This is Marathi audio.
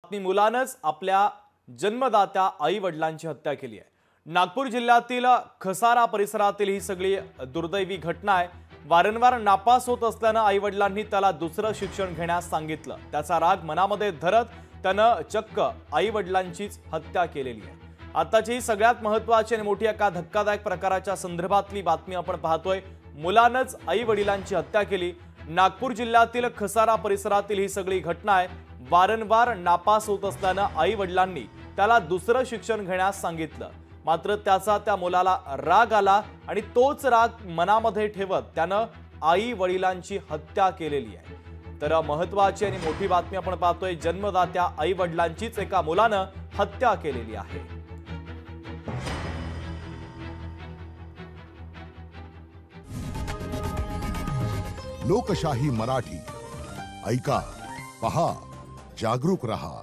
बातमी मुलानंच आपल्या जन्मदात्या आई वडिलांची हत्या केली आहे। नागपूर जिल्ह्यातील खसारा परिसरातील ही सगळी दुर्दैवी घटना आहे। वारंवार नापास होत असल्याने आई वडिलांनी त्याला दुसरं शिक्षण घेण्यास सांगितलं। त्याचा राग मनामध्ये धरत त्यानं चक्क आई वडिलांचीच हत्या केलेली आहे। आताची ही सगळ्यात महत्त्वाची आणि मोठी एका धक्कादायक प्रकाराच्या संदर्भातली बातमी आपण पाहतोय। मुलानंच आई वडिलांची हत्या केली। नागपूर जिल्ह्यातील खसारा परिसरातील ही सगळी घटना आहे। वारंवार नापास होत असल्याने आई वडिलांनी त्याला दुसरं शिक्षण घेण्यास सांगितलं, मात्र त्याचा त्या मुलाला राग आला आणि तोच राग मनामध्ये ठेवत त्यानं आई वडिलांची हत्या केलेली आहे। तर महत्त्वाची आणि मोठी बातमी आपण पाहतोय, जन्मदात्या आई वडिलांचीच एका मुलानं हत्या केलेली आहे। लोकशाही मराठी ऐका, पहा, जागरूक रहा।